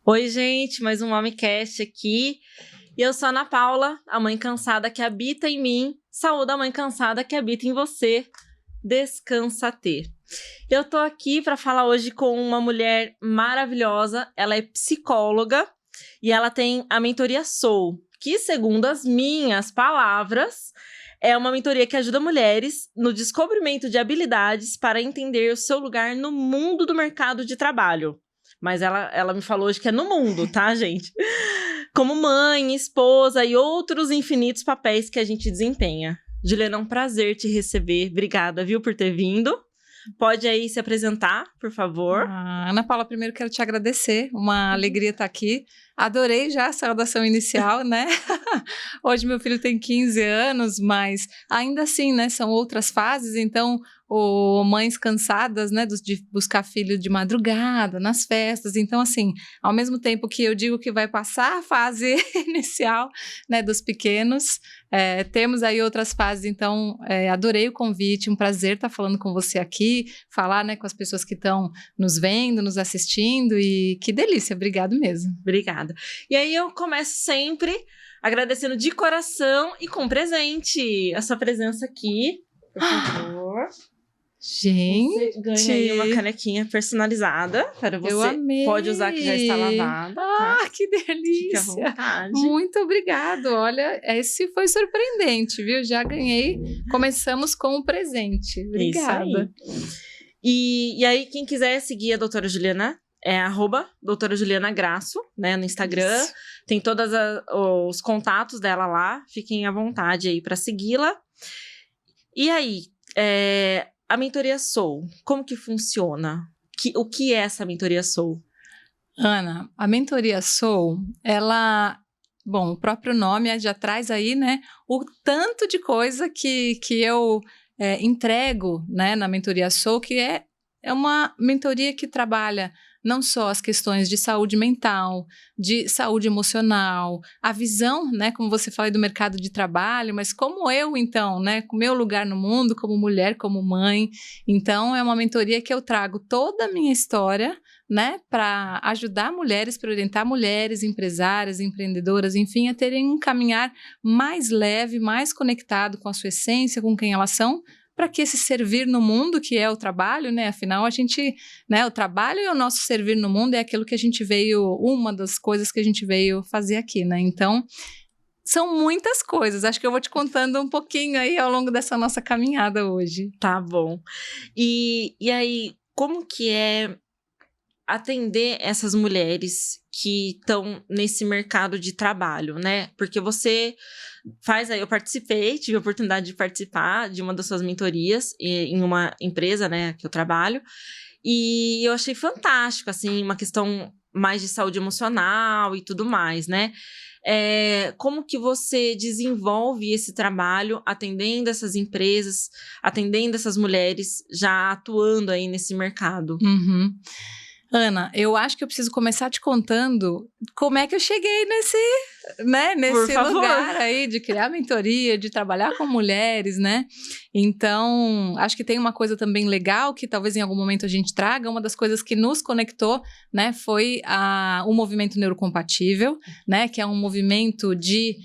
Oi, gente, mais um Momcast aqui. E eu sou a Ana Paula, a mãe cansada que habita em mim. Saúde a mãe cansada que habita em você. Descansa ter. Eu tô aqui para falar hoje com uma mulher maravilhosa. Ela é psicóloga e ela tem a mentoria Soul, que, segundo as minhas palavras, é uma mentoria que ajuda mulheres no descobrimento de habilidades para entender o seu lugar no mundo do mercado de trabalho. Mas ela me falou hoje que é no mundo, tá, gente? Como mãe, esposa e outros infinitos papéis que a gente desempenha. Juliana, é um prazer te receber. Obrigada, viu, por ter vindo. Pode aí se apresentar, por favor. Ana Paula, primeiro quero te agradecer, uma alegria estar aqui. Adorei já a saudação inicial, né? Hoje meu filho tem 15 anos, mas ainda assim, né, são outras fases, então mães cansadas, né, de buscar filho de madrugada, nas festas, então assim, ao mesmo tempo que eu digo que vai passar a fase inicial, né, dos pequenos, temos aí outras fases, então adorei o convite, um prazer estar falando com você aqui, falar, né, com as pessoas que estão nos vendo, nos assistindo, e que delícia, obrigado mesmo. Obrigada. E aí eu começo sempre agradecendo de coração e com presente a sua presença aqui, por favor. Gente! Você ganha aí uma canequinha personalizada para você. Eu amei! Pode usar que já está lavada. Ah, tá? que delícia! Fique à vontade. Muito obrigado! Olha, esse foi surpreendente, viu? Já ganhei. Começamos com um presente. Obrigada. E aí, quem quiser seguir a doutora Juliana, é @doutora Juliana Grasso, né, no Instagram. Isso. Tem todos os contatos dela lá. Fiquem à vontade aí para segui-la. E aí, a mentoria Soul, como que funciona? O que é essa mentoria Soul? Ana, a mentoria Soul, o próprio nome já traz aí, né, o tanto de coisa que eu entrego, né, na mentoria Soul, que é uma mentoria que trabalha não só as questões de saúde mental, de saúde emocional, a visão, né, como você falou do mercado de trabalho, mas como eu, então, né, com o meu lugar no mundo, como mulher, como mãe. Então, é uma mentoria que eu trago toda a minha história, né, para ajudar mulheres, para orientar mulheres, empresárias, empreendedoras, enfim, a terem um caminhar mais leve, mais conectado com a sua essência, com quem elas são, para que esse servir no mundo, que é o trabalho, né? Afinal, a gente, né? O trabalho e o nosso servir no mundo é aquilo que a gente uma das coisas que a gente veio fazer aqui, né? Então, são muitas coisas. Acho que eu vou te contando um pouquinho aí ao longo dessa nossa caminhada hoje. Tá bom. E aí, como que é atender essas mulheres que estão nesse mercado de trabalho, né? Porque você eu participei, tive a oportunidade de participar de uma das suas mentorias em uma empresa, né, que eu trabalho, e eu achei fantástico, assim, uma questão mais de saúde emocional e tudo mais, né? Como que você desenvolve esse trabalho atendendo essas empresas, atendendo essas mulheres já atuando aí nesse mercado? Uhum. Ana, eu acho que eu preciso começar te contando como é que eu cheguei nesse lugar aí de criar mentoria, de trabalhar com mulheres, né? Então, acho que tem uma coisa também legal que talvez em algum momento a gente traga. Uma das coisas que nos conectou, né, foi o movimento neurocompatível, né, que é um movimento de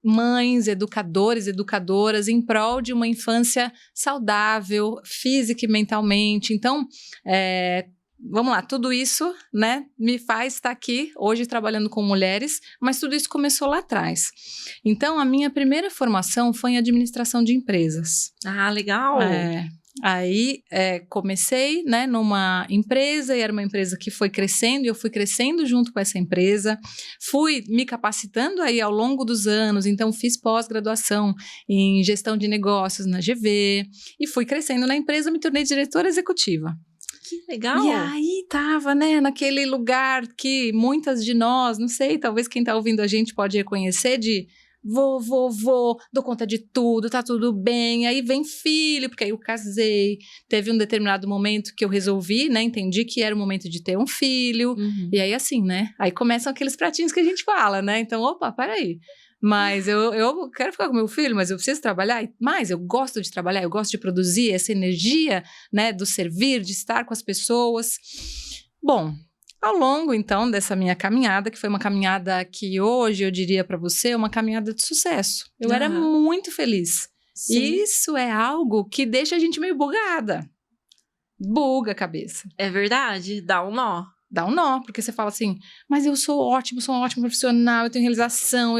mães, educadores, educadoras em prol de uma infância saudável, física e mentalmente. Então, vamos lá, tudo isso, né, me faz estar aqui hoje trabalhando com mulheres, mas tudo isso começou lá atrás. Então, a minha primeira formação foi em administração de empresas. Ah, legal! Aí comecei, né, numa empresa, e era uma empresa que foi crescendo, e eu fui crescendo junto com essa empresa, fui me capacitando aí ao longo dos anos, então fiz pós-graduação em gestão de negócios na GV, e fui crescendo na empresa, me tornei diretora executiva. Que legal! E aí tava, né, naquele lugar que muitas de nós, não sei, talvez quem tá ouvindo a gente pode reconhecer, de vou, dou conta de tudo, tá tudo bem, aí vem filho, porque aí eu casei, teve um determinado momento que eu resolvi, né, entendi que era o momento de ter um filho, e aí assim, né, aí começam aqueles pratinhos que a gente fala, né, então, opa, peraí, mas eu quero ficar com meu filho, mas eu preciso trabalhar, mas eu gosto de trabalhar, eu gosto de produzir essa energia, né, do servir, de estar com as pessoas. Bom, Ao longo, então, dessa minha caminhada, que foi uma caminhada que hoje eu diria para você, uma caminhada de sucesso. Eu era muito feliz. Sim. Isso é algo que deixa a gente meio bugada. Buga a cabeça. É verdade, dá um nó. Dá um nó, porque você fala assim, mas eu sou um ótimo profissional, eu tenho realização,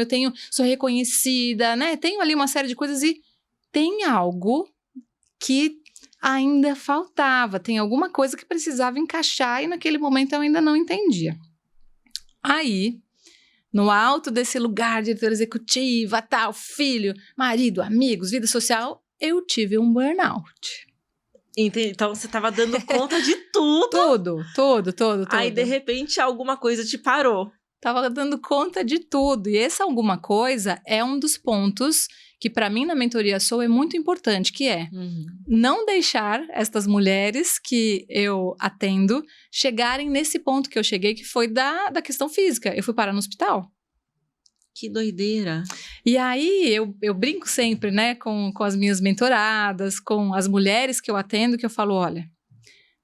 sou reconhecida, né? Tenho ali uma série de coisas e tem algo que ainda faltava, tem alguma coisa que precisava encaixar e naquele momento eu ainda não entendia. Aí, no alto desse lugar, diretora executiva, tal, filho, marido, amigos, vida social, eu tive um burnout. Entendi. Então você tava dando conta de tudo. Tudo. Aí, de repente, alguma coisa te parou. Tava dando conta de tudo. E essa alguma coisa é um dos pontos que, para mim, na Mentoria Soul é muito importante, que é não deixar estas mulheres que eu atendo chegarem nesse ponto que eu cheguei, que foi da questão física. Eu fui parar no hospital. Que doideira. E aí, eu brinco sempre, né, com as minhas mentoradas, com as mulheres que eu atendo, que eu falo, olha,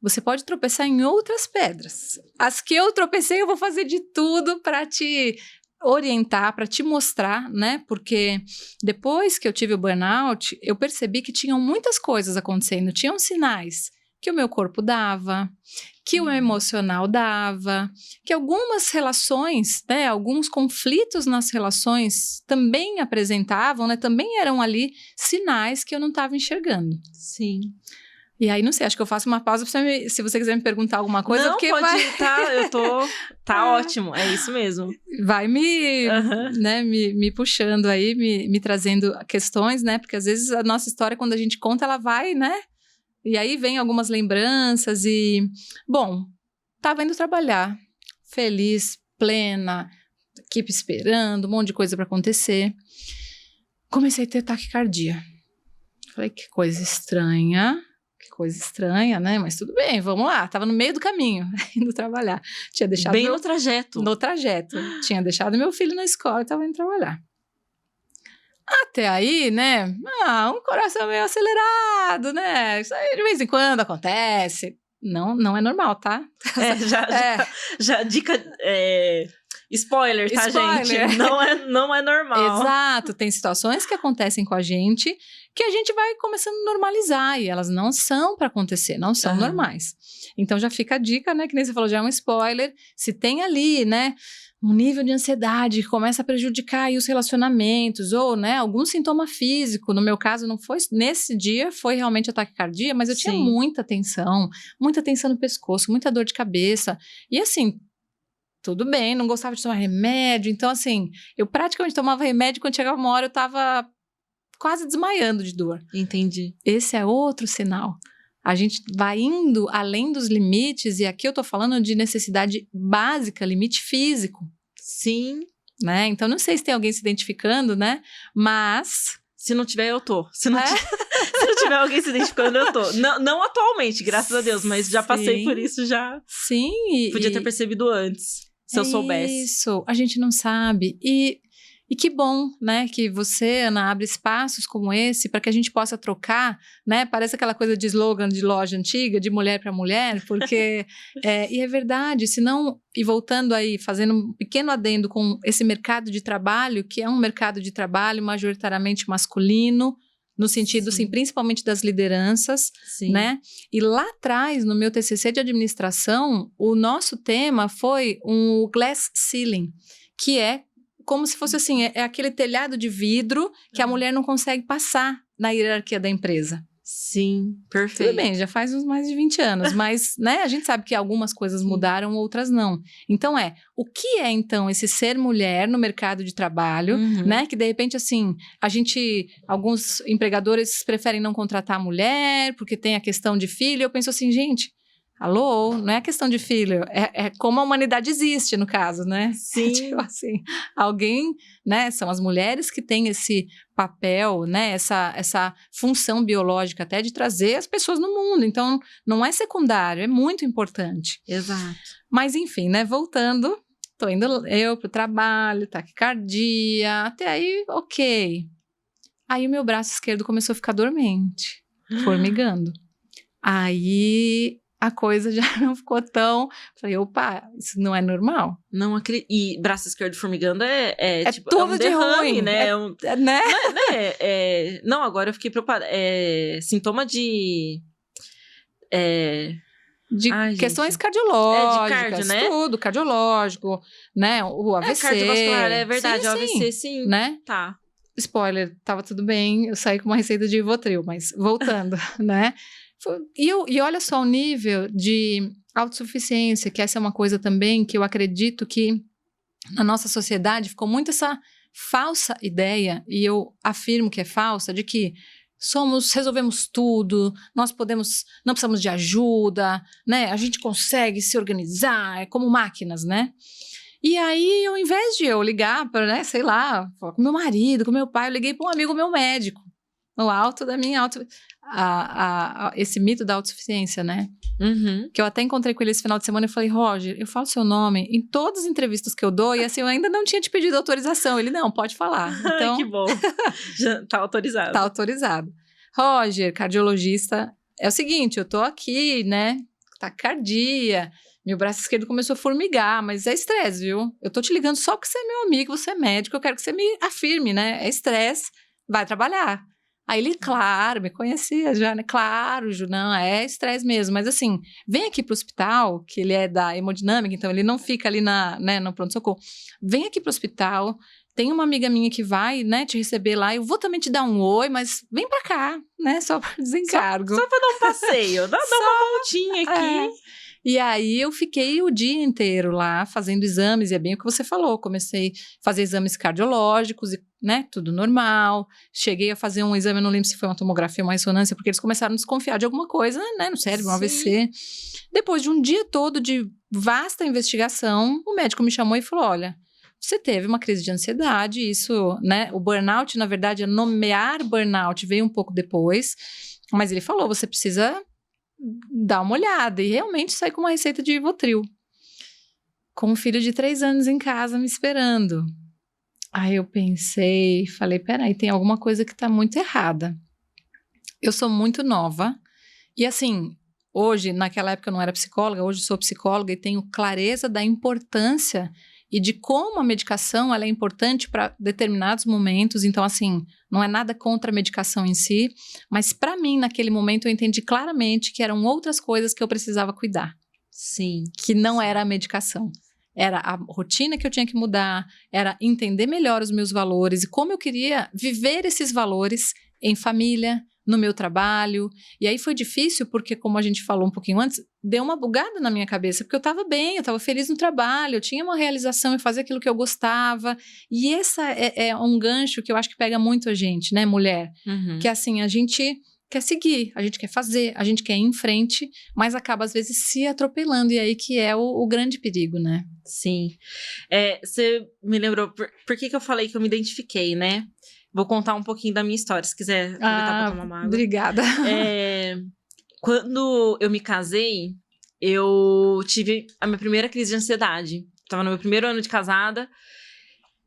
você pode tropeçar em outras pedras. As que eu tropecei, eu vou fazer de tudo para te orientar, para te mostrar, né, porque depois que eu tive o burnout, eu percebi que tinham muitas coisas acontecendo, tinham sinais que o meu corpo dava, que o meu emocional dava, que algumas relações, né, alguns conflitos nas relações também apresentavam, né, também eram ali sinais que eu não estava enxergando. Sim. E aí, não sei, acho que eu faço uma pausa se você quiser me perguntar alguma coisa. Não, porque pode, tá ótimo, é isso mesmo. Vai né, me puxando aí, me trazendo questões, né, porque às vezes a nossa história, quando a gente conta, ela vai, né, e aí vem algumas lembranças e... Bom, tava indo trabalhar, feliz, plena, equipe esperando, um monte de coisa para acontecer. Comecei a ter taquicardia. Falei, que coisa estranha, né? Mas tudo bem, vamos lá. Tava no meio do caminho, indo trabalhar. Tinha deixado bem no trajeto. No trajeto. Tinha deixado meu filho na escola e tava indo trabalhar. Até aí, né? Um coração meio acelerado, né? Isso aí de vez em quando acontece. Não é normal, tá? Já dica... Spoiler, tá, Spoiler. gente? Não é normal. Exato. Tem situações que acontecem com a gente que a gente vai começando a normalizar e elas não são para acontecer, não são normais. Então já fica a dica, né? Que nem você falou, já é um spoiler. Se tem ali, né? Um nível de ansiedade que começa a prejudicar aí os relacionamentos ou, né, algum sintoma físico. No meu caso, não foi nesse dia, foi realmente ataque cardíaco, mas eu tinha muita tensão no pescoço, muita dor de cabeça. E assim, tudo bem, não gostava de tomar remédio. Então, assim, eu praticamente tomava remédio, quando chegava uma hora eu tava quase desmaiando de dor. Entendi. Esse é outro sinal. A gente vai indo além dos limites, e aqui eu tô falando de necessidade básica, limite físico. Sim. Né? Então, não sei se tem alguém se identificando, né? Mas... Se não tiver, eu tô. Se não tiver alguém se identificando, eu tô. Não atualmente, graças a Deus, mas já passei por isso já. Sim. Podia ter percebido antes, se eu soubesse. Isso, a gente não sabe. E que bom, né, que você, Ana, abre espaços como esse para que a gente possa trocar, né? Parece aquela coisa de slogan de loja antiga, de mulher para mulher, porque... e é verdade, senão... E voltando aí, fazendo um pequeno adendo com esse mercado de trabalho, que é um mercado de trabalho majoritariamente masculino, no sentido, assim, principalmente das lideranças, né? E lá atrás, no meu TCC de administração, o nosso tema foi um glass ceiling, que é como se fosse assim, é aquele telhado de vidro que a mulher não consegue passar na hierarquia da empresa. Sim, perfeito. Tudo bem, já faz uns mais de 20 anos, mas, né, a gente sabe que algumas coisas mudaram, outras não. Então o que é então esse ser mulher no mercado de trabalho, né, que de repente assim, alguns empregadores preferem não contratar a mulher porque tem a questão de filho, eu penso assim, gente... Alô, não é questão de filho, é como a humanidade existe no caso, né? Sim. Tipo assim, alguém, né, são as mulheres que têm esse papel, né, essa função biológica até de trazer as pessoas no mundo, então não é secundário, é muito importante. Exato. Mas enfim, né, voltando, tô indo eu pro trabalho, taquicardia, até aí, ok. Aí o meu braço esquerdo começou a ficar dormente, formigando. Aí... a coisa já não ficou tão... Falei, opa, isso não é normal. Não acredito. E braço esquerdo formigando tipo, tudo um de derrame, ruim. né? Né? Não, agora eu fiquei preocupada. É sintoma de... De Ai, questões gente. cardiológicas, de cardio, né? tudo, cardiológico, né? O AVC. Cardiovascular, é verdade, sim, o AVC, sim. Né? Tá. Spoiler, tava tudo bem, eu saí com uma receita de Rivotril, mas voltando, né? E olha só o nível de autossuficiência, que essa é uma coisa também que eu acredito que na nossa sociedade ficou muito essa falsa ideia, e eu afirmo que é falsa, de que resolvemos tudo, nós não precisamos de ajuda, né? A gente consegue se organizar, é como máquinas, né? E aí, ao invés de eu ligar para, né, sei lá, falar com meu marido, com meu pai, eu liguei para um amigo meu médico, no alto da minha esse mito da autossuficiência, né? Uhum. Que eu até encontrei com ele esse final de semana e falei, Roger, eu falo seu nome em todas as entrevistas que eu dou, e assim, eu ainda não tinha te pedido autorização. Ele, não, pode falar. Então, que bom. Já tá autorizado. Tá autorizado. Roger, cardiologista, é o seguinte, eu tô aqui, né, taquicardia, meu braço esquerdo começou a formigar, mas é estresse, viu? Eu tô te ligando só porque você é meu amigo, você é médico, eu quero que você me afirme, né? É estresse, vai trabalhar. Aí ele, claro, me conhecia já, né? Claro, Ju, não, é estresse mesmo. Mas assim, vem aqui pro hospital, que ele é da hemodinâmica, então ele não fica ali no pronto-socorro. Vem aqui pro hospital, tem uma amiga minha que vai, né, te receber lá, eu vou também te dar um oi, mas vem pra cá, né, só por desencargo. Só pra dar um passeio, dá uma voltinha aqui. E aí eu fiquei o dia inteiro lá fazendo exames, e é bem o que você falou, comecei a fazer exames cardiológicos, e, né, tudo normal, cheguei a fazer um exame, eu não lembro se foi uma tomografia ou uma ressonância, porque eles começaram a desconfiar de alguma coisa, né, no cérebro, um AVC. Depois de um dia todo de vasta investigação, o médico me chamou e falou, olha, você teve uma crise de ansiedade, isso, né, o burnout, na verdade, nomear burnout veio um pouco depois, mas ele falou, você precisa dar uma olhada, e realmente saí com uma receita de Rivotril, com um filho de 3 anos em casa me esperando. Aí eu pensei, falei, peraí, tem alguma coisa que tá muito errada. Eu sou muito nova, e assim, hoje, naquela época eu não era psicóloga, hoje sou psicóloga e tenho clareza da importância e de como a medicação ela é importante para determinados momentos. Então, assim, não é nada contra a medicação em si, mas para mim, naquele momento, eu entendi claramente que eram outras coisas que eu precisava cuidar. Sim. Que não era a medicação. Era a rotina que eu tinha que mudar, era entender melhor os meus valores e como eu queria viver esses valores em família, no meu trabalho. E aí foi difícil porque, como a gente falou um pouquinho antes, deu uma bugada na minha cabeça, porque eu estava bem, eu estava feliz no trabalho, eu tinha uma realização em fazer aquilo que eu gostava. E essa é um gancho que eu acho que pega muito a gente, né, mulher? Uhum. Que assim, a gente quer seguir, a gente quer fazer, a gente quer ir em frente, mas acaba às vezes se atropelando, e aí que é o grande perigo, né? Sim. Você me lembrou, por que eu falei que eu me identifiquei, né? Vou contar um pouquinho da minha história, se quiser aproveitar pra tomar uma água. Obrigada. Quando eu me casei, eu tive a minha primeira crise de ansiedade. Tava no meu primeiro ano de casada,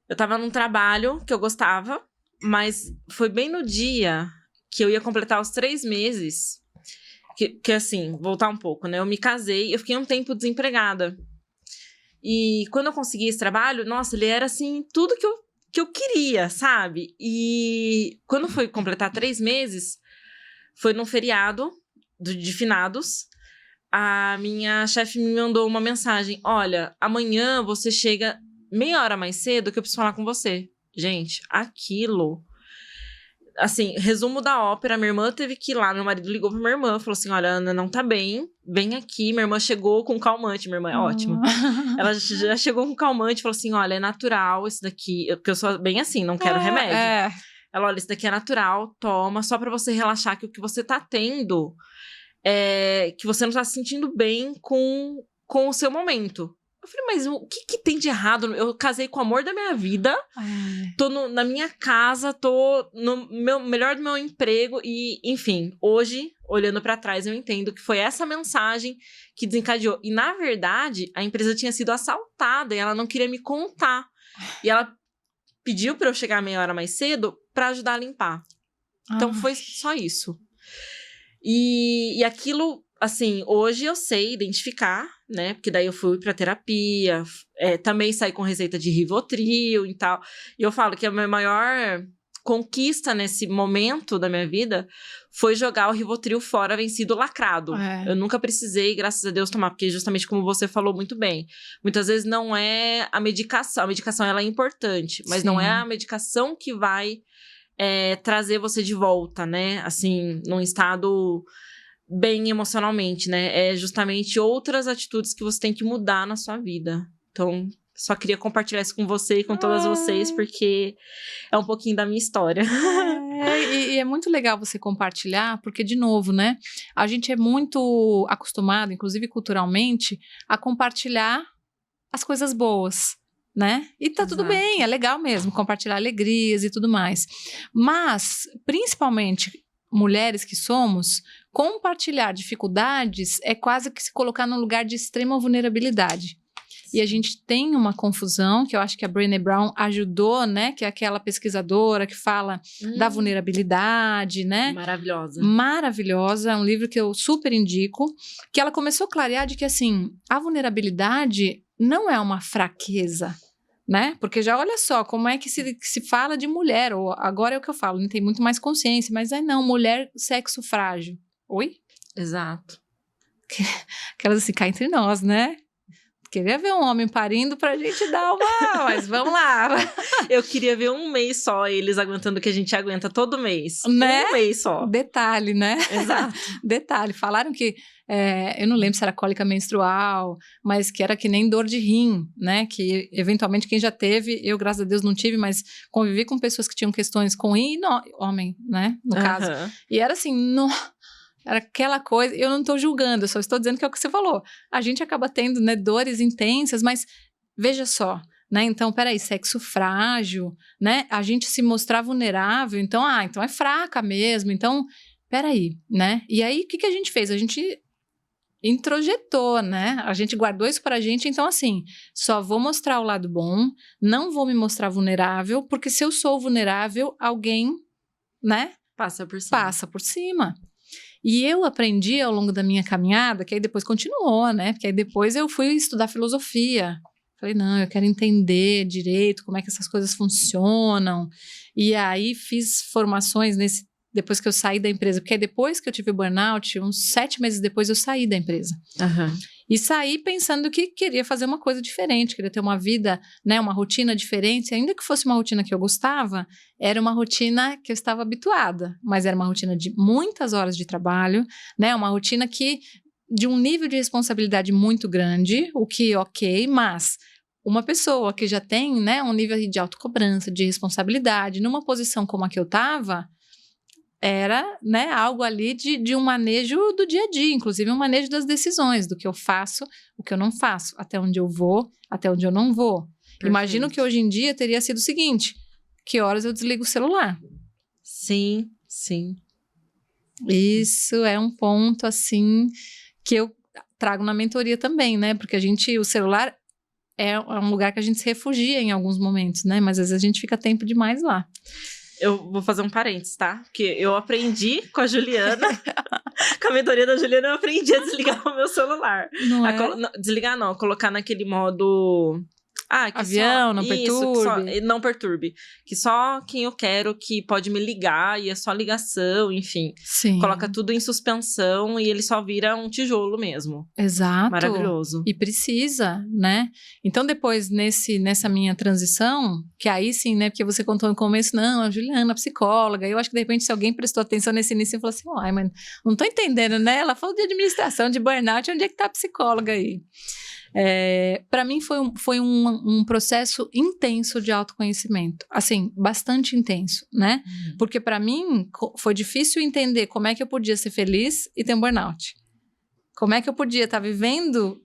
eu tava num trabalho que eu gostava, mas foi bem no dia que eu ia completar os 3 meses, que assim, voltar um pouco, né? Eu me casei, eu fiquei um tempo desempregada. E quando eu consegui esse trabalho, nossa, ele era assim, tudo que eu queria, sabe? E quando foi completar 3 meses, foi num feriado de finados, a minha chefe me mandou uma mensagem, olha, amanhã você chega meia hora mais cedo que eu preciso falar com você. Gente, aquilo... Assim, resumo da ópera, minha irmã teve que ir lá, meu marido ligou pra minha irmã, falou assim, olha, Ana não tá bem, vem aqui, minha irmã chegou com calmante, minha irmã é ótima. Ela já chegou com calmante, falou assim, olha, é natural isso daqui, porque eu sou bem assim, não quero remédio. Ela, olha, isso daqui é natural, toma, só pra você relaxar que o que você tá tendo é que você não tá se sentindo bem com o seu momento. Eu falei, mas o que tem de errado? Eu casei com o amor da minha vida, tô na minha casa, tô no melhor do meu emprego e, enfim, hoje, olhando pra trás, eu entendo que foi essa mensagem que desencadeou. E, na verdade, a empresa tinha sido assaltada e ela não queria me contar. E ela pediu pra eu chegar meia hora mais cedo pra ajudar a limpar. Então, foi só isso. E aquilo assim, hoje eu sei identificar, né? Porque daí eu fui pra terapia, também saí com receita de Rivotril e tal. E eu falo que a minha maior conquista nesse momento da minha vida foi jogar o Rivotril fora vencido lacrado. Eu nunca precisei, graças a Deus, tomar, porque justamente como você falou muito bem, muitas vezes não é a medicação ela é importante, mas não é a medicação que vai trazer você de volta, né? Assim, num estado bem emocionalmente, né? É justamente outras atitudes que você tem que mudar na sua vida. Então, só queria compartilhar isso com você e com todas vocês, porque é um pouquinho da minha história. E é muito legal você compartilhar, porque, de novo, né? A gente é muito acostumado, inclusive culturalmente, a compartilhar as coisas boas, né? E tá tudo bem, é legal mesmo compartilhar alegrias e tudo mais. Mas, principalmente mulheres que somos, compartilhar dificuldades é quase que se colocar num lugar de extrema vulnerabilidade. E a gente tem uma confusão, que eu acho que a Brené Brown ajudou, né? Que é aquela pesquisadora que fala da vulnerabilidade, né? Maravilhosa. Maravilhosa, é um livro que eu super indico, que ela começou a clarear de que, assim, a vulnerabilidade não é uma fraqueza, né? Porque já olha só, como é que se fala de mulher, ou agora é o que eu falo, não tem muito mais consciência, mas não, mulher, sexo frágil. Oi? Exato. Aquelas assim, cá entre nós, né? Queria ver um homem parindo pra gente dar uma... Mas vamos lá. Eu queria ver um mês só eles aguentando o que a gente aguenta todo mês. Né? Um mês só. Detalhe, né? Exato. Detalhe. Falaram que... eu não lembro se era cólica menstrual, mas que era que nem dor de rim, né? Que eventualmente quem já teve, eu graças a Deus não tive, mas convivi com pessoas que tinham questões com rim e homem, né? No caso. E era assim, era aquela coisa, eu não estou julgando, eu só estou dizendo que é o que você falou. A gente acaba tendo, né, dores intensas, mas veja só, né? Então, peraí, sexo frágil, né? A gente se mostrar vulnerável, então, então é fraca mesmo, então, peraí, né? E aí, o que a gente fez? A gente introjetou, né? A gente guardou isso pra gente, então, assim, só vou mostrar o lado bom, não vou me mostrar vulnerável, porque se eu sou vulnerável, alguém, né? Passa por cima. Passa por cima. E eu aprendi ao longo da minha caminhada, que aí depois continuou, né? Porque aí depois eu fui estudar filosofia. Falei, não, eu quero entender direito como é que essas coisas funcionam. E aí fiz formações depois que eu saí da empresa. Porque aí depois que eu tive o burnout, uns 7 meses depois eu saí da empresa. E saí pensando que queria fazer uma coisa diferente, queria ter uma vida, né, uma rotina diferente, ainda que fosse uma rotina que eu gostava, era uma rotina que eu estava habituada, mas era uma rotina de muitas horas de trabalho, né, uma rotina que de um nível de responsabilidade muito grande, o que ok, mas uma pessoa que já tem, né, um nível de autocobrança, de responsabilidade, numa posição como a que eu estava, era, né, algo ali de um manejo do dia a dia, inclusive um manejo das decisões, do que eu faço, o que eu não faço, até onde eu vou, até onde eu não vou. Perfeito. Imagino que hoje em dia teria sido o seguinte, que horas eu desligo o celular? Sim, sim. Isso é um ponto, assim, que eu trago na mentoria também, né, porque o celular é um lugar que a gente se refugia em alguns momentos, né, mas às vezes a gente fica tempo demais lá. Eu vou fazer um parênteses, tá? Porque eu aprendi com a Juliana, com a mentoria da Juliana, eu aprendi a desligar o meu celular. Desligar não, colocar naquele modo... que avião, não perturbe. Não perturbe. Que só quem eu quero que pode me ligar e é só ligação, enfim. Sim. Coloca tudo em suspensão e ele só vira um tijolo mesmo. Exato. Maravilhoso. E precisa, né? Então, depois, nessa minha transição, que aí sim, né? Porque você contou no começo, não, a Juliana, psicóloga. Eu acho que, de repente, se alguém prestou atenção nesse início e falou assim, mas não tô entendendo, né? Ela falou de administração, de burnout, onde é que tá a psicóloga aí? Para mim foi um processo intenso de autoconhecimento, assim, bastante intenso, né? Porque para mim foi difícil entender como é que eu podia ser feliz e ter um burnout. Como é que eu podia estar vivendo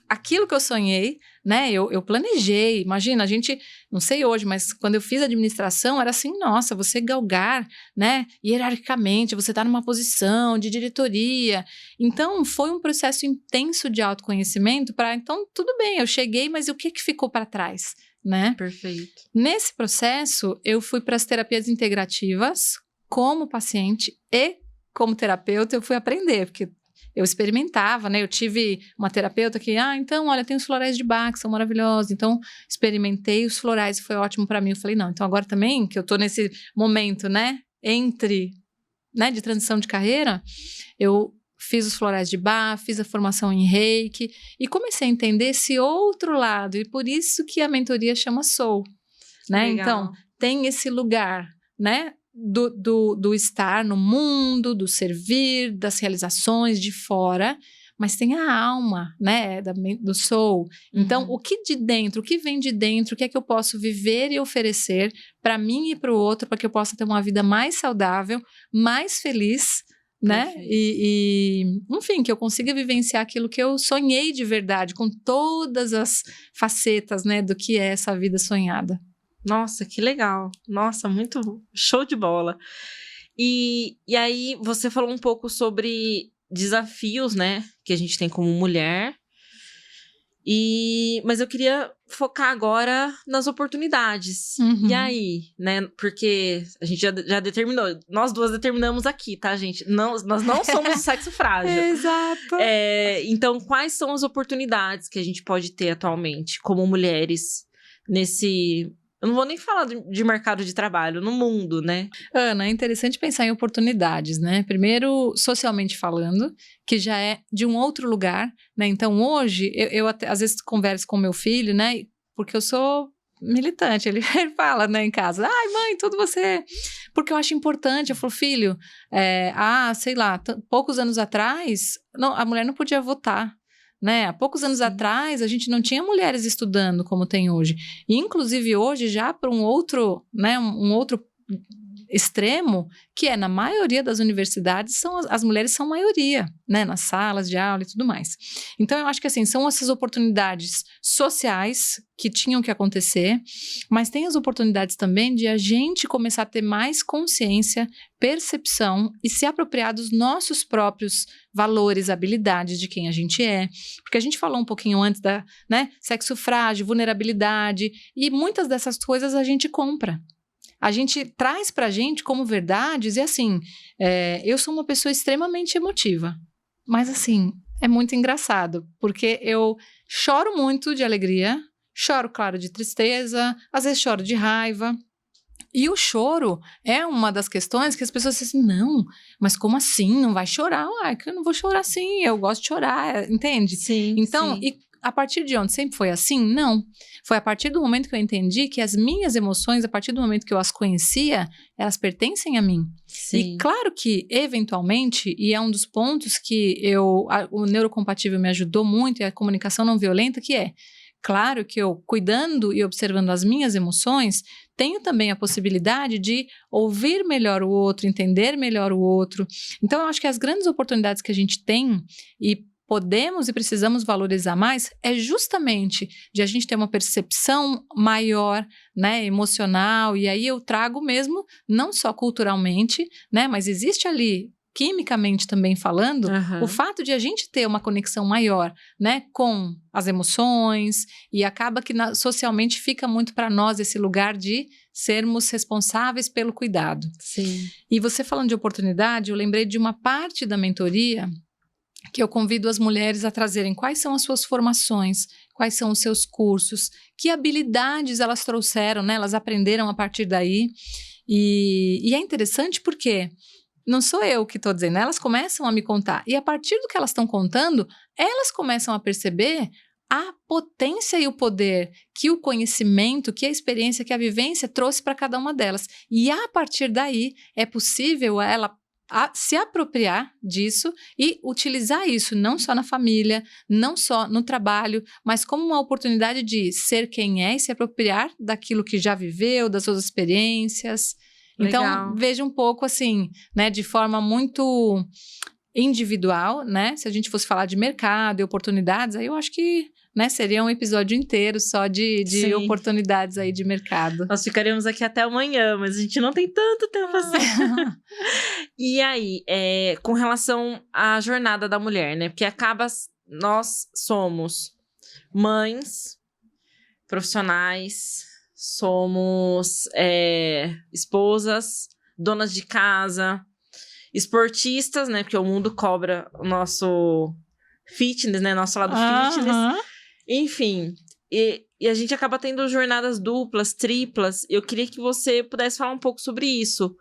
aquilo que eu sonhei, né? Eu planejei, imagina, a gente, não sei hoje, mas quando eu fiz administração, era assim, nossa, você galgar, né? Hierarquicamente, você tá numa posição de diretoria. Então, foi um processo intenso de autoconhecimento então, tudo bem, eu cheguei, mas o que ficou para trás, né? Perfeito. Nesse processo, eu fui para as terapias integrativas como paciente e como terapeuta, eu fui aprender, porque eu experimentava, né? Eu tive uma terapeuta que, então, olha, tem os florais de Bach, que são maravilhosos. Então, experimentei os florais e foi ótimo para mim. Eu falei, não, então agora também, que eu tô nesse momento, né? Né, de transição de carreira, eu fiz os florais de Bach, fiz a formação em Reiki e comecei a entender esse outro lado. E por isso que a mentoria chama Soul, né? Legal. Então, tem esse lugar, né? Do estar no mundo, do servir, das realizações de fora, mas tem a alma, né, do soul. Então, o que de dentro, o que vem de dentro, o que é que eu posso viver e oferecer para mim e para o outro, para que eu possa ter uma vida mais saudável, mais feliz, né? Enfim, que eu consiga vivenciar aquilo que eu sonhei de verdade, com todas as facetas, né, do que é essa vida sonhada. Nossa, que legal. Nossa, muito show de bola. E aí, você falou um pouco sobre desafios, né, que a gente tem como mulher. Mas eu queria focar agora nas oportunidades. E aí, né, porque a gente já determinou, nós duas determinamos aqui, tá, gente? Nós não somos sexo frágil. Exato. Então, quais são as oportunidades que a gente pode ter atualmente como mulheres nesse... Eu não vou nem falar de mercado de trabalho, no mundo, né? Ana, é interessante pensar em oportunidades, né? Primeiro, socialmente falando, que já é de um outro lugar, né? Então, hoje, eu até, às vezes converso com meu filho, né? Porque eu sou militante, ele fala, né, em casa, ai, mãe, tudo você... Porque eu acho importante, eu falo, filho, sei lá, poucos anos atrás, a mulher não podia votar. Né? Há poucos anos atrás, a gente não tinha mulheres estudando como tem hoje. E, inclusive, hoje, já para um outro, né, um outro extremo, que na maioria das universidades, as mulheres são maioria, né, nas salas de aula e tudo mais. Então, eu acho que, assim, são essas oportunidades sociais que tinham que acontecer, mas tem as oportunidades também de a gente começar a ter mais consciência, percepção e se apropriar dos nossos próprios valores, habilidades de quem a gente é. Porque a gente falou um pouquinho antes né, sexo frágil, vulnerabilidade, e muitas dessas coisas a gente compra. A gente traz pra gente como verdades, e assim, eu sou uma pessoa extremamente emotiva, mas assim, é muito engraçado, porque eu choro muito de alegria, choro, claro, de tristeza, às vezes choro de raiva, e o choro é uma das questões que as pessoas dizem assim, não, mas como assim, não vai chorar? Que eu não vou chorar sim, eu gosto de chorar, entende? Sim, então, sim. E a partir de onde sempre foi assim? Não. Foi a partir do momento que eu entendi que as minhas emoções, a partir do momento que eu as conhecia, elas pertencem a mim. Sim. E claro que, eventualmente, e é um dos pontos que o neurocompatível me ajudou muito, e a comunicação não violenta, que é, claro que eu, cuidando e observando as minhas emoções, tenho também a possibilidade de ouvir melhor o outro, entender melhor o outro. Então, eu acho que as grandes oportunidades que a gente tem e podemos e precisamos valorizar mais é justamente de a gente ter uma percepção maior, né, emocional, e aí eu trago mesmo, não só culturalmente, né, mas existe ali, quimicamente também falando, o fato de a gente ter uma conexão maior, né, com as emoções, e acaba que socialmente fica muito para nós esse lugar de sermos responsáveis pelo cuidado. Sim. E você falando de oportunidade, eu lembrei de uma parte da mentoria que eu convido as mulheres a trazerem quais são as suas formações, quais são os seus cursos, que habilidades elas trouxeram, né? Elas aprenderam a partir daí. E é interessante porque não sou eu que estou dizendo, elas começam a me contar. E a partir do que elas estão contando, elas começam a perceber a potência e o poder que o conhecimento, que a experiência, que a vivência trouxe para cada uma delas. E a partir daí é possível ela se apropriar disso e utilizar isso não só na família, não só no trabalho, mas como uma oportunidade de ser quem é e se apropriar daquilo que já viveu, das suas experiências. Legal. Então, veja um pouco assim, né, de forma muito individual, né? Se a gente fosse falar de mercado e oportunidades, aí eu acho que, né, seria um episódio inteiro só de oportunidades aí de mercado. Nós ficaríamos aqui até amanhã, mas a gente não tem tanto tempo assim. E aí, com relação à jornada da mulher, né? Porque nós somos mães, profissionais, somos esposas, donas de casa. esportistas, né? Porque o mundo cobra o nosso fitness, né? Nosso lado fitness. Enfim, e a gente acaba tendo jornadas duplas, triplas. Eu queria que você pudesse falar um pouco sobre isso.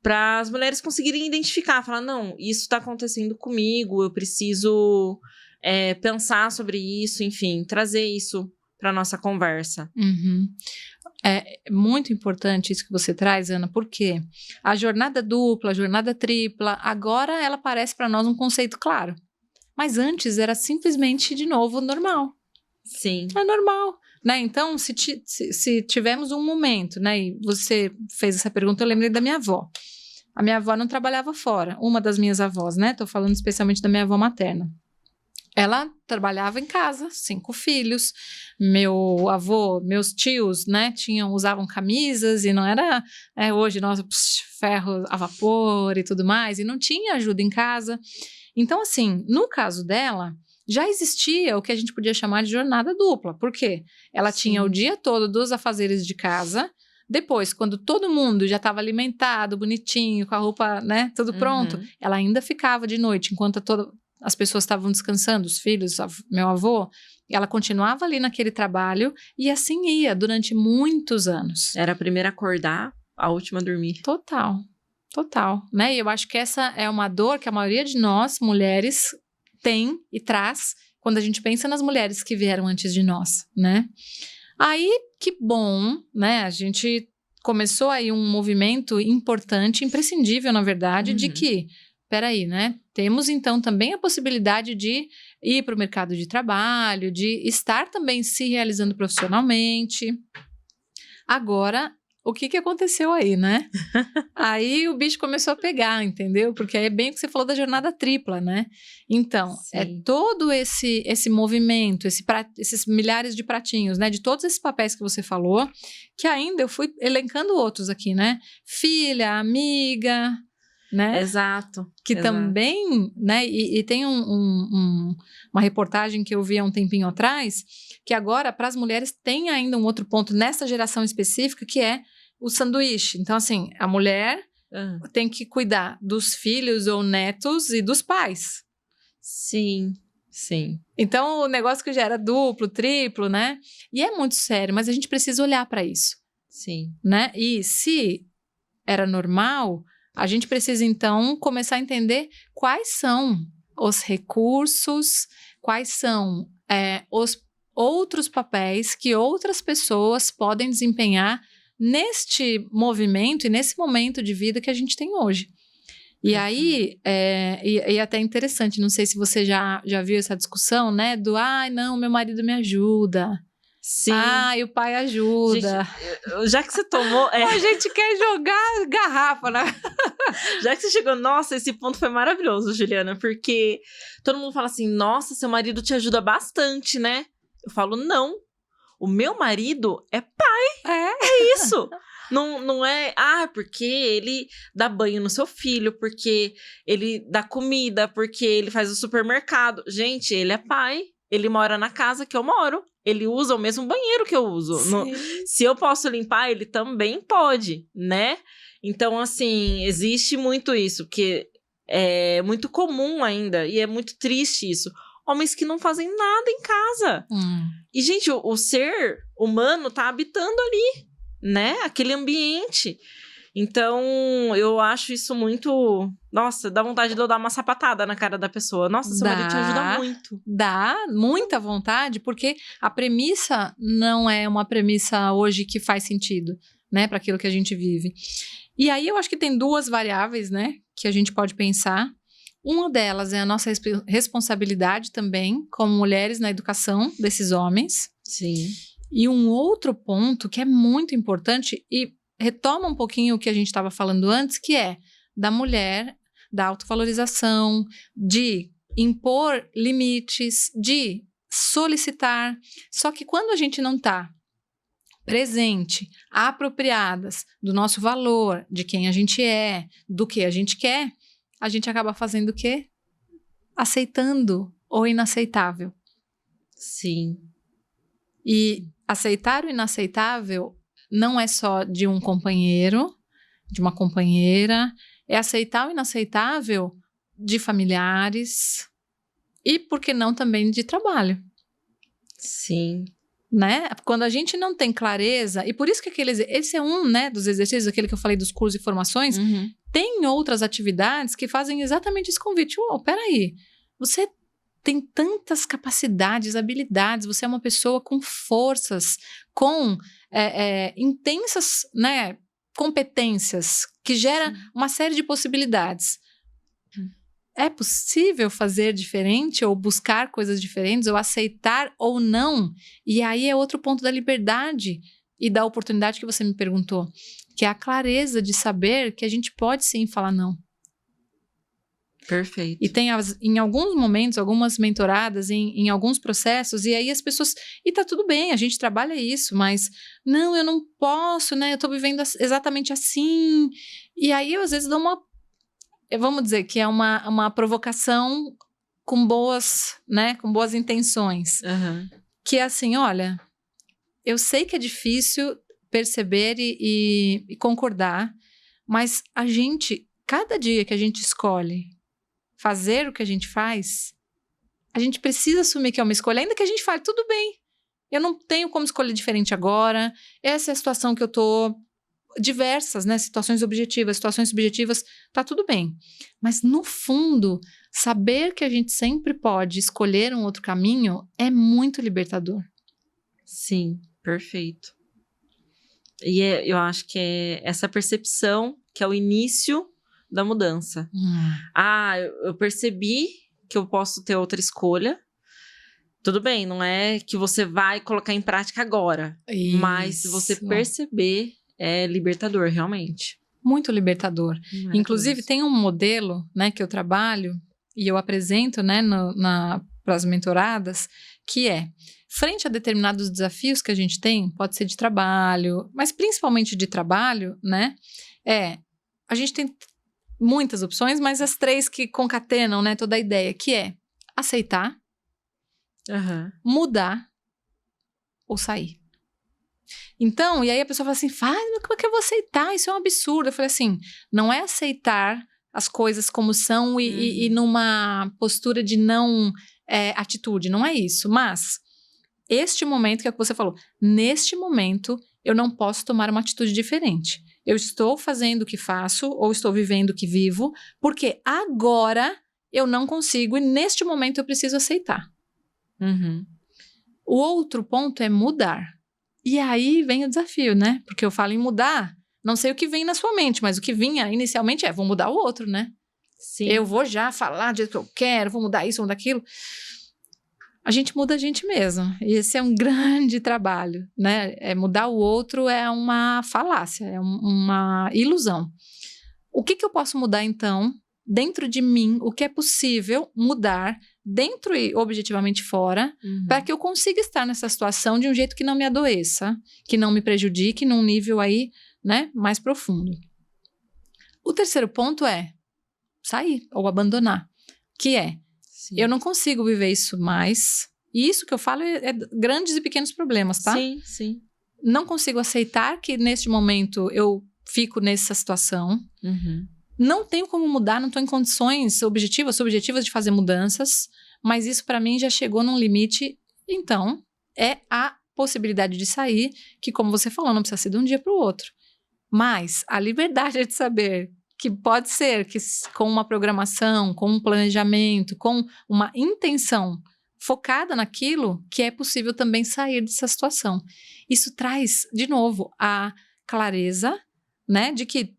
Para as mulheres conseguirem identificar, falar, não, isso está acontecendo comigo, eu preciso pensar sobre isso, enfim, trazer isso para nossa conversa. É muito importante isso que você traz, Ana, porque a jornada dupla, a jornada tripla, agora ela parece para nós um conceito claro. Mas antes era simplesmente, de novo, normal. Sim. É normal. Né? Então, se tivemos um momento, né, e você fez essa pergunta, eu lembrei da minha avó. A minha avó não trabalhava fora, uma das minhas avós, né? Tô falando especialmente da minha avó materna. Ela trabalhava em casa, 5 filhos. Meu avô, meus tios, né, usavam camisas e não era hoje, nossa, ferro a vapor e tudo mais, e não tinha ajuda em casa. Então, assim, no caso dela, já existia o que a gente podia chamar de jornada dupla. Por quê? Ela tinha o dia todo dos afazeres de casa. Depois, quando todo mundo já estava alimentado, bonitinho, com a roupa, né, tudo pronto, ela ainda ficava de noite, enquanto as pessoas estavam descansando, os filhos, meu avô, ela continuava ali naquele trabalho e assim ia durante muitos anos. Era a primeira a acordar, a última a dormir. Total, né? E eu acho que essa é uma dor que a maioria de nós, mulheres, tem e traz quando a gente pensa nas mulheres que vieram antes de nós, né? Aí, que bom, né? A gente começou aí um movimento importante, imprescindível, na verdade, de que, peraí, né? Temos, então, também a possibilidade de ir para o mercado de trabalho, de estar também se realizando profissionalmente. Agora, o que aconteceu aí, né? Aí o bicho começou a pegar, entendeu? Porque aí é bem o que você falou da jornada tripla, né? Então, Sim. é todo esse movimento, esses milhares de pratinhos, né? De todos esses papéis que você falou, que ainda eu fui elencando outros aqui, né? Filha, amiga, né? Exato. Que também, né? E tem uma reportagem que eu vi há um tempinho atrás, que agora, para as mulheres, tem ainda um outro ponto nessa geração específica, que é o sanduíche. Então, assim, a mulher tem que cuidar dos filhos ou netos e dos pais. Sim. Então, o negócio que já era duplo, triplo, né? E é muito sério, mas a gente precisa olhar para isso. Sim. Né? E se era normal, a gente precisa, então, começar a entender quais são os recursos, quais são os outros papéis que outras pessoas podem desempenhar neste movimento e nesse momento de vida que a gente tem hoje. E aí, e até interessante, não sei se você já viu essa discussão, né? Não, meu marido me ajuda. Sim. E o pai ajuda. Gente, já que você tomou... A gente quer jogar garrafa, né? Já que você chegou... Nossa, esse ponto foi maravilhoso, Juliana, porque todo mundo fala assim, nossa, seu marido te ajuda bastante, né? Eu falo, não. O meu marido é pai. É isso. Não é, porque ele dá banho no seu filho, porque ele dá comida, porque ele faz o supermercado. Gente, ele é pai. Ele mora na casa que eu moro. Ele usa o mesmo banheiro que eu uso. Se eu posso limpar, ele também pode, né? Então, assim, existe muito isso, que é muito comum ainda, e é muito triste isso. Homens que não fazem nada em casa. E, gente, o ser humano tá habitando ali, né? Aquele ambiente. Então, eu acho isso muito... Nossa, dá vontade de eu dar uma sapatada na cara da pessoa. Nossa, seu marido te ajuda muito. Dá muita vontade, porque a premissa não é uma premissa hoje que faz sentido, né? Para aquilo que a gente vive. E aí, eu acho que tem 2 variáveis, né? Que a gente pode pensar. Uma delas é a nossa responsabilidade também, como mulheres, na educação desses homens. Sim. E um outro ponto que é muito importante e retoma um pouquinho o que a gente estava falando antes, que é da mulher, da autovalorização, de impor limites, de solicitar. Só que quando a gente não está presente, apropriadas do nosso valor, de quem a gente é, do que a gente quer, a gente acaba fazendo o quê? Aceitando o inaceitável. Sim. E aceitar o inaceitável não é só de um companheiro, de uma companheira, é aceitar o inaceitável de familiares e, por que não, também de trabalho. Sim. Né? Quando a gente não tem clareza, e por isso que esse é um, né, dos exercícios, aquele que eu falei dos cursos e formações, tem outras atividades que fazem exatamente esse convite. Peraí, você tem tantas capacidades, habilidades, você é uma pessoa com forças, com intensas, né, competências, que gera uma série de possibilidades. É possível fazer diferente ou buscar coisas diferentes ou aceitar ou não? E aí é outro ponto da liberdade e da oportunidade que você me perguntou, que é a clareza de saber que a gente pode sim falar não. Perfeito. E tem em alguns momentos, algumas mentoradas, em alguns processos, e aí as pessoas... E tá tudo bem, a gente trabalha isso, mas... Não, eu não posso, né? Eu tô vivendo exatamente assim. E aí eu às vezes dou vamos dizer que é uma provocação com boas, né, com boas intenções. Que é assim, olha, eu sei que é difícil perceber e concordar, mas cada dia que a gente escolhe fazer o que a gente faz, a gente precisa assumir que é uma escolha, ainda que a gente fale, tudo bem, eu não tenho como escolher diferente agora, essa é a situação que eu tô... diversas, né, situações objetivas, situações subjetivas, tá tudo bem. Mas, no fundo, saber que a gente sempre pode escolher um outro caminho é muito libertador. Sim, perfeito. E eu acho que é essa percepção que é o início da mudança. Eu percebi que eu posso ter outra escolha. Tudo bem, não é que você vai colocar em prática agora. Isso. Mas se você perceber... é libertador, realmente. Muito libertador. Inclusive, tem um modelo, né, que eu trabalho e eu apresento, né, para as mentoradas, que é, frente a determinados desafios que a gente tem, pode ser de trabalho, mas principalmente de trabalho, né, a gente tem muitas opções, mas as 3 que concatenam, né, toda a ideia, que é aceitar, mudar ou sair. Então, e aí a pessoa fala assim, mas como é que eu vou aceitar? Isso é um absurdo. Eu falei assim, não é aceitar as coisas como são e numa postura de não atitude, não é isso. Mas, este momento que é o que você falou, neste momento eu não posso tomar uma atitude diferente. Eu estou fazendo o que faço ou estou vivendo o que vivo, porque agora eu não consigo e neste momento eu preciso aceitar. O outro ponto é mudar. E aí vem o desafio, né? Porque eu falo em mudar, não sei o que vem na sua mente, mas o que vinha inicialmente vou mudar o outro, né? Sim. Eu vou já falar do jeito que eu quero, vou mudar isso, vou mudar aquilo. A gente muda a gente mesmo. E esse é um grande trabalho, né? Mudar o outro é uma falácia, é uma ilusão. O que eu posso mudar, então, dentro de mim? O que é possível mudar dentro e objetivamente fora, para que eu consiga estar nessa situação de um jeito que não me adoeça, que não me prejudique num nível aí, né, mais profundo. O terceiro ponto é sair ou abandonar, que eu não consigo viver isso mais, e isso que eu falo é grandes e pequenos problemas, tá? Sim, sim. Não consigo aceitar que neste momento eu fico nessa situação, não tenho como mudar, não estou em condições objetivas, subjetivas de fazer mudanças, mas isso para mim já chegou num limite, então é a possibilidade de sair, que como você falou, não precisa ser de um dia para o outro. Mas a liberdade de saber que pode ser que com uma programação, com um planejamento, com uma intenção focada naquilo, que é possível também sair dessa situação. Isso traz, de novo, a clareza, né, de que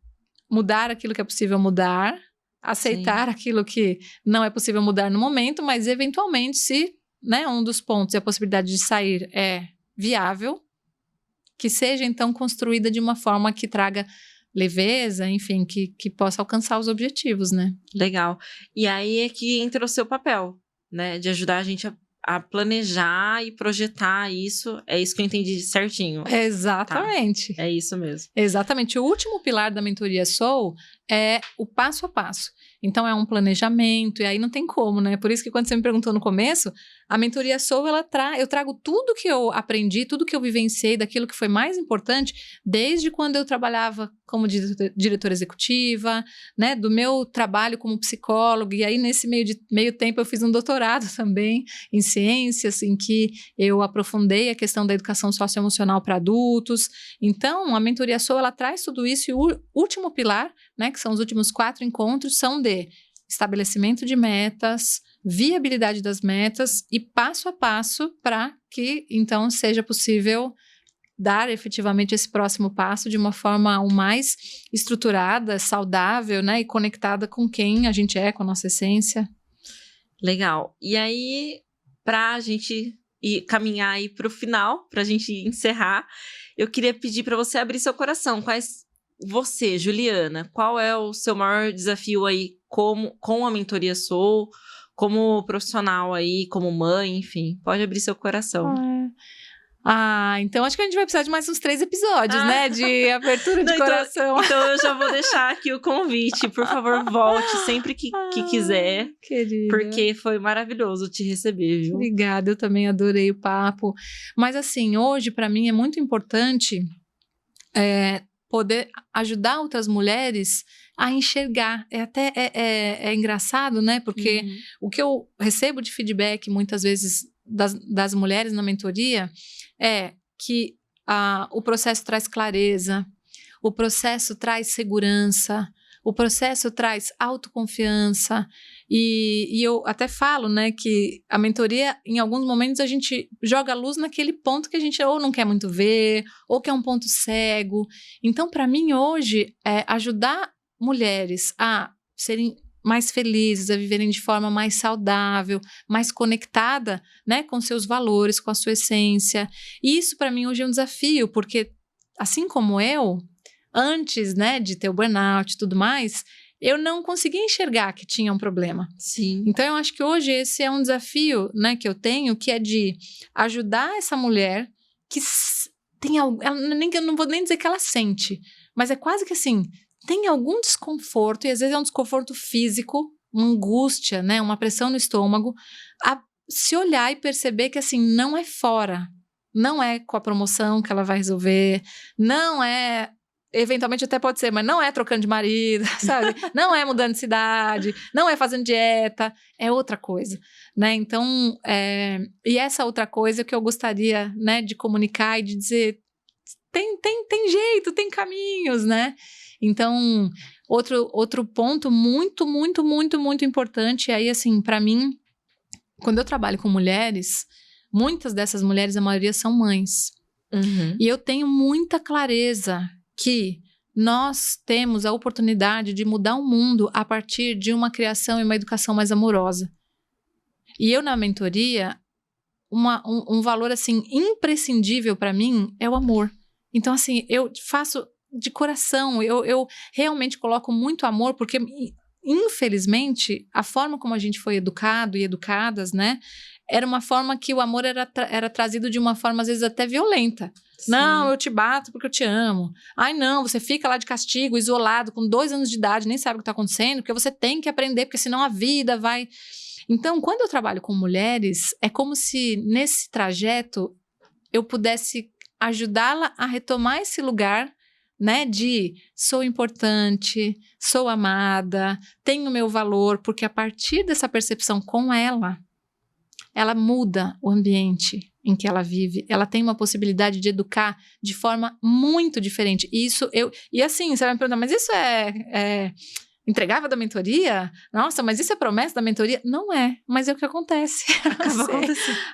mudar aquilo que é possível mudar, aceitar aquilo que não é possível mudar no momento, mas eventualmente se, né, um dos pontos e a possibilidade de sair é viável, que seja então construída de uma forma que traga leveza, enfim, que possa alcançar os objetivos, né? Legal. E aí é que entra o seu papel, né, de ajudar a gente a planejar e projetar isso. É isso que eu entendi certinho. Exatamente. Tá. É isso mesmo. Exatamente. O último pilar da mentoria Soul é o passo a passo. Então é um planejamento, e aí não tem como, né? Por isso que quando você me perguntou no começo, a mentoria Soul, eu trago tudo que eu aprendi, tudo que eu vivenciei, daquilo que foi mais importante, desde quando eu trabalhava como diretora executiva, né? Do meu trabalho como psicóloga, e aí nesse meio tempo eu fiz um doutorado também em ciências, em que eu aprofundei a questão da educação socioemocional para adultos. Então, a mentoria Soul, ela traz tudo isso, e o último pilar, né, que são os últimos 4 encontros, são de estabelecimento de metas, viabilidade das metas e passo a passo para que, então, seja possível dar efetivamente esse próximo passo de uma forma o mais estruturada, saudável, né, e conectada com quem a gente é, com a nossa essência. Legal. E aí, pra gente caminhar aí pro final, pra gente encerrar, eu queria pedir pra você abrir seu coração. Você, Juliana, qual é o seu maior desafio aí com a Mentoria Soul, como profissional aí, como mãe, enfim, pode abrir seu coração. Então acho que a gente vai precisar de mais uns 3 episódios, né? De abertura de coração. Então eu já vou deixar aqui o convite. Por favor, volte sempre que quiser. Querida. Porque foi maravilhoso te receber, viu? Obrigada, eu também adorei o papo. Mas assim, hoje para mim é muito importante poder ajudar outras mulheres a enxergar. É engraçado, né? Porque o que eu recebo de feedback muitas vezes das mulheres na mentoria é que o processo traz clareza, o processo traz segurança, o processo traz autoconfiança, e eu até falo, né, que a mentoria, em alguns momentos, a gente joga a luz naquele ponto que a gente ou não quer muito ver, ou que é um ponto cego. Então, para mim, hoje, é ajudar mulheres a serem mais felizes, a viverem de forma mais saudável, mais conectada, né, com seus valores, com a sua essência. E isso, para mim, hoje é um desafio, porque, assim como eu, antes, né, de ter o burnout e tudo mais, eu não conseguia enxergar que tinha um problema. Sim. Então, eu acho que hoje esse é um desafio, né, que eu tenho, que é de ajudar essa mulher que tem algo, eu não vou nem dizer que ela sente, mas é quase que assim, tem algum desconforto, e às vezes é um desconforto físico, uma angústia, né, uma pressão no estômago, a se olhar e perceber que assim, não é fora, não é com a promoção que ela vai resolver, não é, eventualmente até pode ser, mas não é trocando de marido, sabe? Não é mudando de cidade, não é fazendo dieta, é outra coisa, né? Então, e essa outra coisa que eu gostaria, né, de comunicar e de dizer, tem jeito, tem caminhos, né? Então, outro ponto muito, muito, muito, muito importante, aí assim, para mim, quando eu trabalho com mulheres, muitas dessas mulheres, a maioria são mães. E eu tenho muita clareza que nós temos a oportunidade de mudar o mundo a partir de uma criação e uma educação mais amorosa. E eu, na mentoria, um valor, assim, imprescindível para mim é o amor. Então, assim, eu faço de coração, eu realmente coloco muito amor, porque, infelizmente, a forma como a gente foi educado e educadas, né, era uma forma que o amor era trazido de uma forma, às vezes, até violenta. Sim. Não, eu te bato porque eu te amo. Ai, não, você fica lá de castigo, isolado, com 2 anos de idade, nem sabe o que está acontecendo, porque você tem que aprender, porque senão a vida vai... Então, quando eu trabalho com mulheres, é como se, nesse trajeto, eu pudesse ajudá-la a retomar esse lugar, né, de sou importante, sou amada, tenho meu valor, porque a partir dessa percepção com ela muda o ambiente em que ela vive, ela tem uma possibilidade de educar de forma muito diferente. E assim, você vai me perguntar, mas isso é entregável da mentoria? Nossa, mas isso é promessa da mentoria? Não é, mas é o que acontece.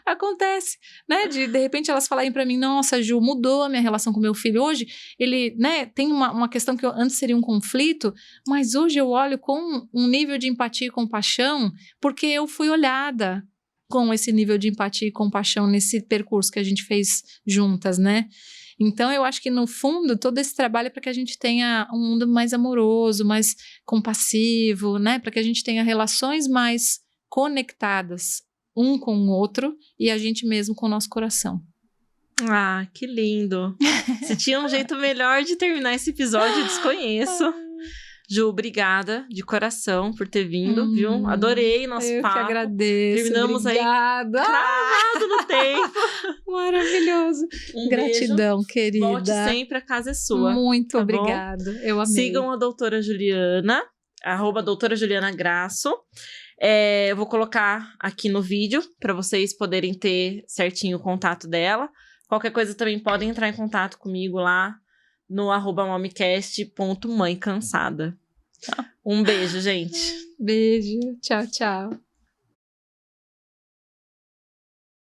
Acontece, né? De repente elas falarem pra mim, nossa, Ju, mudou a minha relação com meu filho. Hoje, ele, né, tem uma questão que antes seria um conflito, mas hoje eu olho com um nível de empatia e compaixão, porque eu fui olhada com esse nível de empatia e compaixão nesse percurso que a gente fez juntas, né? Então, eu acho que, no fundo, todo esse trabalho é para que a gente tenha um mundo mais amoroso, mais compassivo, né? Para que a gente tenha relações mais conectadas um com o outro e a gente mesmo com o nosso coração. Ah, que lindo! Se tinha um jeito melhor de terminar esse episódio, eu desconheço. Ju, obrigada de coração por ter vindo, viu? Adorei nosso eu papo. Eu que agradeço. Terminamos obrigada. aí cravado no tempo. Maravilhoso. Gratidão, beijo. querida. Volte sempre, a casa é sua. Muito tá obrigada. Bom? Eu amei. Sigam a doutora Juliana, @doutora Juliana Grasso. Eu vou colocar aqui no vídeo para vocês poderem ter certinho o contato dela. Qualquer coisa também podem entrar em contato comigo lá no @momicast.mãecansada. Um beijo, gente. Beijo. Tchau, tchau.